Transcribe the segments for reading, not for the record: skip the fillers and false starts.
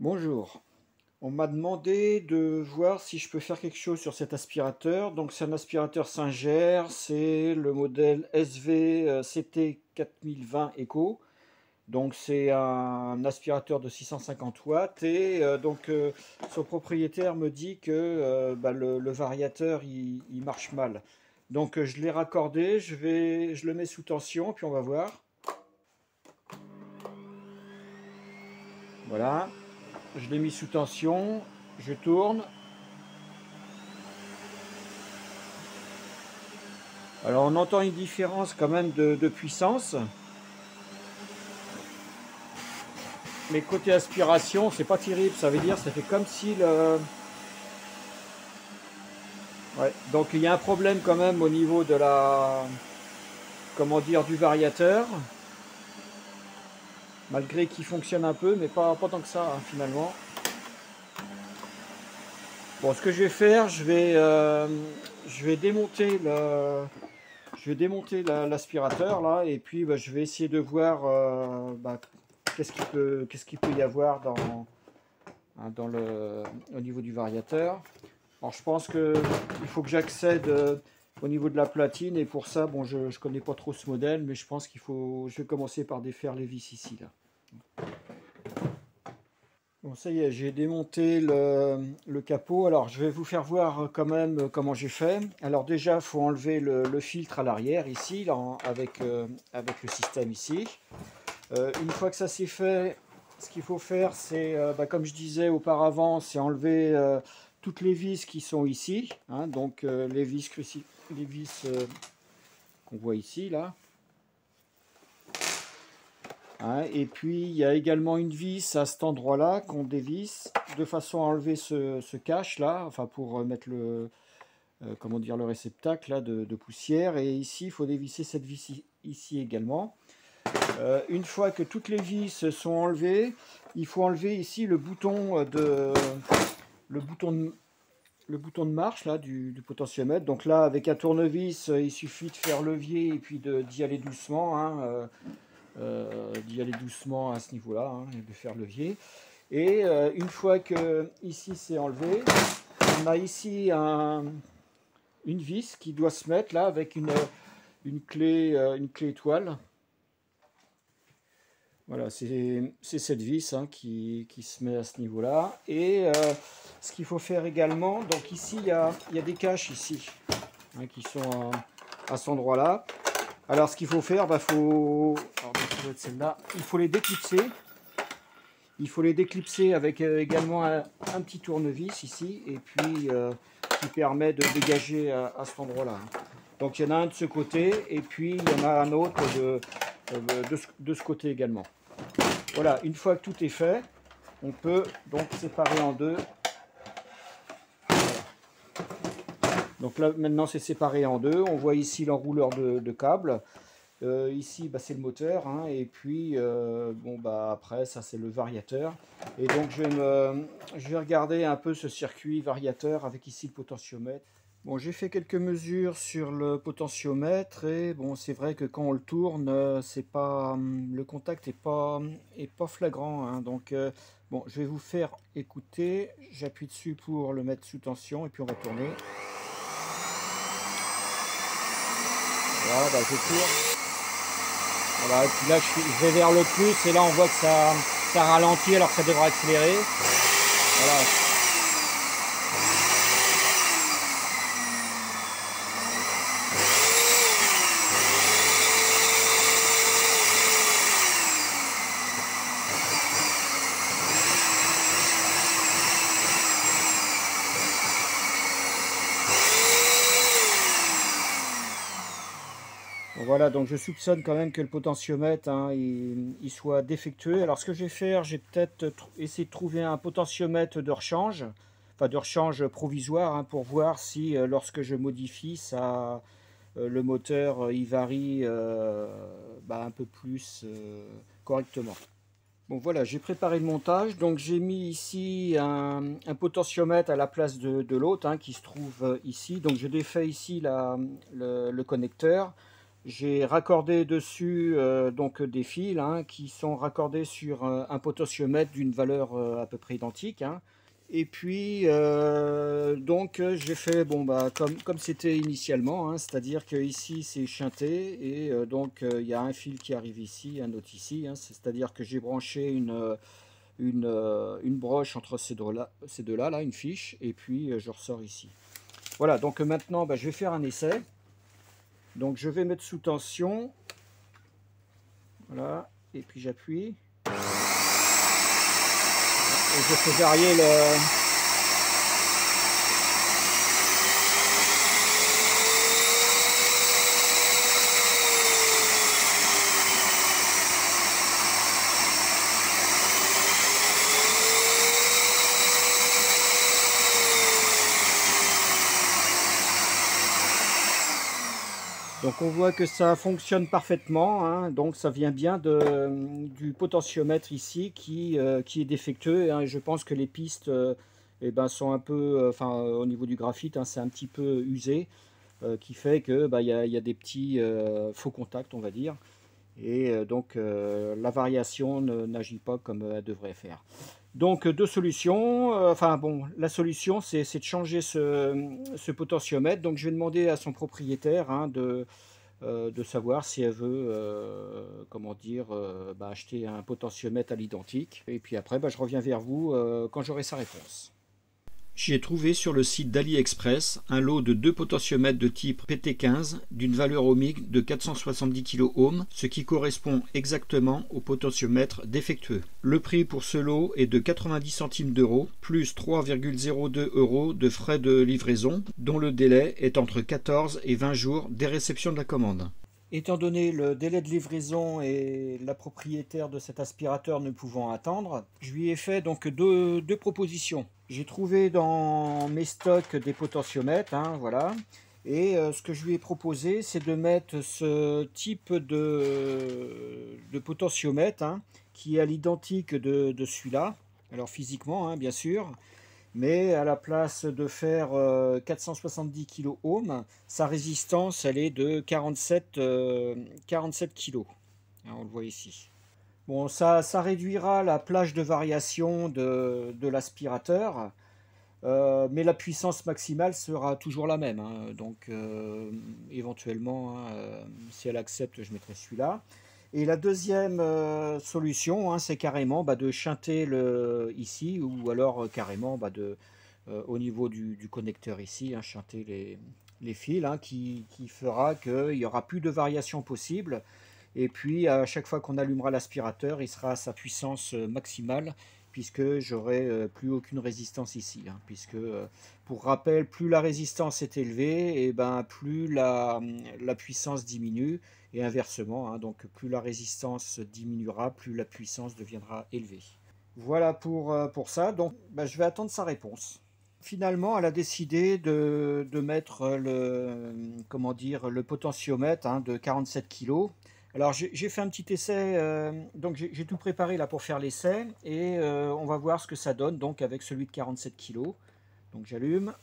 Bonjour. On m'a demandé de voir si je peux faire quelque chose sur cet aspirateur. Donc c'est un aspirateur Singer, c'est le modèle SV CT 4020 Eco. Donc c'est un aspirateur de 650 watts et son propriétaire me dit que le variateur il marche mal. Donc je l'ai raccordé, je le mets sous tension puis on va voir. Voilà, je l'ai mis sous tension, je tourne. Alors on entend une différence quand même de puissance. Mais côté aspiration, c'est pas terrible. Ça veut dire ça fait comme si le... Ouais. Donc il y a un problème quand même au niveau de la... Comment dire, du variateur. Malgré qu'il fonctionne un peu, mais pas tant que ça hein, finalement. Bon, ce que je vais faire, je vais démonter l'aspirateur là, et puis je vais essayer de voir qu'est-ce qu'il peut y avoir au niveau du variateur. Alors je pense qu'il faut que j'accède au niveau de la platine, et pour ça, bon, je ne connais pas trop ce modèle, mais je pense je vais commencer par défaire les vis ici là. Bon, ça y est, j'ai démonté le capot. Alors, je vais vous faire voir quand même comment j'ai fait. Alors déjà, il faut enlever le filtre à l'arrière, ici, là, avec le système ici. Une fois que ça c'est fait, ce qu'il faut faire, c'est, comme je disais auparavant, c'est enlever toutes les vis qui sont ici. Hein, donc, les vis qu'on voit ici, là. Hein, et puis il y a également une vis à cet endroit-là qu'on dévisse de façon à enlever ce cache là, enfin pour mettre comment dire, le réceptacle là, de poussière. Et ici il faut dévisser cette vis ici également. Une fois que toutes les vis sont enlevées, il faut enlever ici le bouton de marche là, du potentiomètre. Donc là avec un tournevis, il suffit de faire levier et puis d'y aller doucement. Hein, d'y aller doucement à ce niveau-là, hein, et de faire levier. Et une fois que ici c'est enlevé, on a ici une vis qui doit se mettre là avec une clé étoile. Voilà, c'est cette vis hein, qui se met à ce niveau-là. Et ce qu'il faut faire également, donc ici il y a des caches ici hein, qui sont à cet endroit-là. Alors ce qu'il faut faire, il faut les déclipser. Il faut les déclipser avec également un petit tournevis ici, et puis qui permet de dégager à cet endroit-là. Donc il y en a un de ce côté, et puis il y en a un autre de ce côté également. Voilà, une fois que tout est fait, on peut donc séparer en deux. Donc là maintenant c'est séparé en deux. On voit ici l'enrouleur de câbles. Ici c'est le moteur hein, et puis après ça c'est le variateur. Et donc je vais regarder un peu ce circuit variateur avec ici le potentiomètre. Bon, j'ai fait quelques mesures sur le potentiomètre et bon, c'est vrai que quand on le tourne, le contact est pas flagrant. Hein, donc bon, je vais vous faire écouter. J'appuie dessus pour le mettre sous tension et puis on va tourner. Voilà, je tourne. Voilà, et puis là je vais vers le plus et là on voit que ça ralentit alors que ça devrait accélérer. Voilà. Bon, voilà, donc je soupçonne quand même que le potentiomètre hein, il soit défectueux. Alors ce que je vais faire, j'ai peut-être essayé de trouver un potentiomètre de rechange, enfin de rechange provisoire, hein, pour voir si lorsque je modifie ça, le moteur il varie un peu plus correctement. Bon voilà, j'ai préparé le montage, donc j'ai mis ici un potentiomètre à la place de l'autre hein, qui se trouve ici. Donc je défais ici le connecteur. J'ai raccordé dessus donc des fils hein, qui sont raccordés sur un potentiomètre d'une valeur à peu près identique. Hein. Et puis donc j'ai fait bon bah comme c'était initialement, hein, c'est-à-dire que ici c'est chanté et donc il y a un fil qui arrive ici, un autre ici. Hein, c'est-à-dire que j'ai branché une broche entre ces deux-là, là, une fiche, et puis je ressors ici. Voilà, donc maintenant bah, je vais faire un essai. Donc je vais mettre sous tension, voilà, et puis j'appuie. Et je fais varier le... Donc on voit que ça fonctionne parfaitement, hein. Donc ça vient bien du potentiomètre ici qui est défectueux. Hein. Et je pense que les pistes eh ben, sont un peu, enfin au niveau du graphite, hein, c'est un petit peu usé, qui fait que bah, y a des petits faux contacts, on va dire. Et donc la variation n'agit pas comme elle devrait faire. Donc deux solutions, enfin bon, la solution c'est de changer ce potentiomètre. Donc je vais demander à son propriétaire hein, de savoir si elle veut, comment dire, bah, acheter un potentiomètre à l'identique. Et puis après, bah, je reviens vers vous quand j'aurai sa réponse. J'ai trouvé sur le site d'AliExpress un lot de deux potentiomètres de type PT15 d'une valeur ohmique de 470 kΩ, ce qui correspond exactement au potentiomètre défectueux. Le prix pour ce lot est de 90 centimes d'euros, plus 3,02 € de frais de livraison, dont le délai est entre 14 et 20 jours dès réception de la commande. Étant donné le délai de livraison et la propriétaire de cet aspirateur ne pouvant attendre, je lui ai fait donc deux propositions. J'ai trouvé dans mes stocks des potentiomètres, hein, voilà. Et ce que je lui ai proposé, c'est de mettre ce type de potentiomètre hein, qui est à l'identique de celui-là. Alors physiquement, hein, bien sûr. Mais à la place de faire 470 kΩ, sa résistance elle est de 47 kg. On le voit ici. Bon, ça réduira la plage de variation de l'aspirateur, mais la puissance maximale sera toujours la même. Hein. Donc éventuellement, hein, si elle accepte, je mettrai celui-là. Et la deuxième solution, hein, c'est carrément bah, de chanter ici, ou alors carrément bah, au niveau du connecteur ici, hein, chanter les fils, hein, qui fera qu'il n'y aura plus de variation possible. Et puis à chaque fois qu'on allumera l'aspirateur, il sera à sa puissance maximale, puisque j'aurai plus aucune résistance ici. Hein, puisque, pour rappel, plus la résistance est élevée, et ben, plus la puissance diminue. Et inversement, hein, donc plus la résistance diminuera, plus la puissance deviendra élevée. Voilà pour ça, donc bah, je vais attendre sa réponse. Finalement, elle a décidé de mettre comment dire, le potentiomètre hein, de 47 kg. Alors j'ai fait un petit essai, donc j'ai tout préparé là pour faire l'essai et on va voir ce que ça donne donc avec celui de 47 kg. Donc j'allume.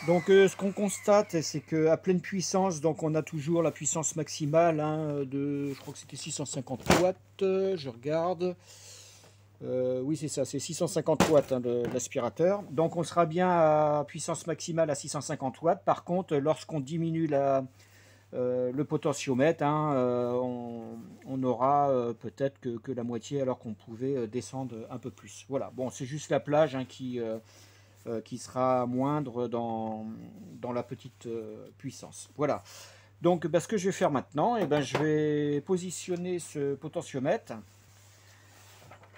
Donc ce qu'on constate, c'est qu'à pleine puissance, donc on a toujours la puissance maximale hein, je crois que c'était 650 watts, je regarde. Oui c'est ça, c'est 650 watts hein, de l'aspirateur. Donc on sera bien à puissance maximale à 650 watts. Par contre, lorsqu'on diminue le potentiomètre, hein, on aura peut-être que la moitié alors qu'on pouvait descendre un peu plus. Voilà, bon c'est juste la plage hein, qui sera moindre dans la petite puissance. Voilà. Donc bah, ce que je vais faire maintenant, eh ben, je vais positionner ce potentiomètre.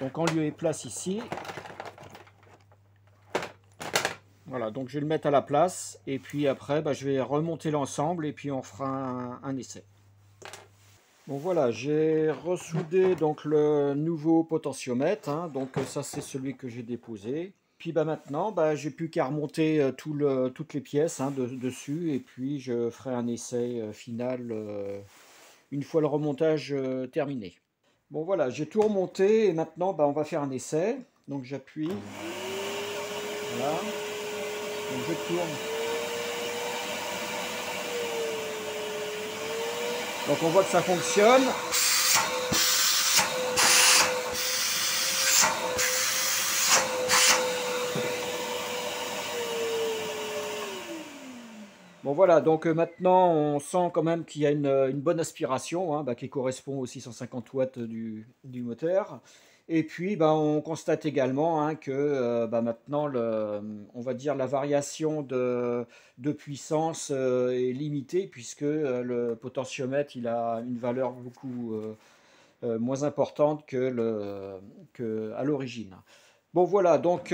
Donc en lieu et place ici. Voilà, donc je vais le mettre à la place. Et puis après, bah, je vais remonter l'ensemble et puis on fera un essai. Bon voilà, j'ai ressoudé donc le nouveau potentiomètre, hein, donc ça c'est celui que j'ai déposé. Puis bah maintenant, bah, j'ai plus qu'à remonter toutes les pièces, hein, dessus, et puis je ferai un essai final une fois le remontage terminé. Bon voilà, j'ai tout remonté et maintenant bah, on va faire un essai. Donc j'appuie, voilà, donc je tourne. Donc on voit que ça fonctionne. Bon voilà, donc maintenant on sent quand même qu'il y a une bonne aspiration, hein, bah, qui correspond aux 650 watts du moteur. Et puis bah, on constate également, hein, que bah, maintenant on va dire la variation de puissance est limitée puisque le potentiomètre il a une valeur beaucoup moins importante que à l'origine. Bon voilà, donc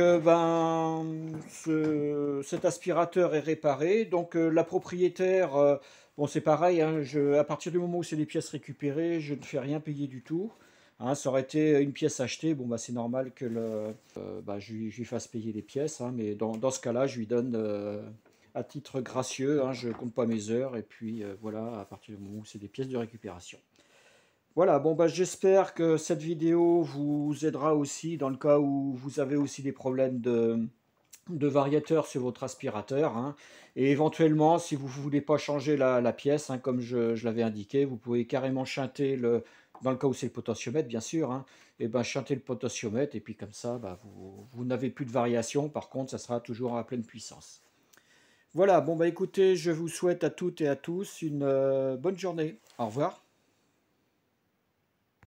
cet aspirateur est réparé. Donc la propriétaire, bon c'est pareil, hein, à partir du moment où c'est des pièces récupérées, je ne fais rien payer du tout. Hein, ça aurait été une pièce achetée, bon bah c'est normal que je lui fasse payer les pièces, hein, mais dans ce cas-là, je lui donne à titre gracieux, hein, je compte pas mes heures, et puis voilà, à partir du moment où c'est des pièces de récupération. Voilà, bon bah j'espère que cette vidéo vous aidera aussi dans le cas où vous avez aussi des problèmes de variateur sur votre aspirateur, hein. Et éventuellement, si vous ne voulez pas changer la pièce, hein, comme je l'avais indiqué, vous pouvez carrément chanter dans le cas où c'est le potentiomètre, bien sûr, hein, et ben chanter le potentiomètre, et puis comme ça, bah, vous n'avez plus de variation. Par contre, ça sera toujours à pleine puissance. Voilà, bon bah écoutez, je vous souhaite à toutes et à tous une bonne journée. Au revoir.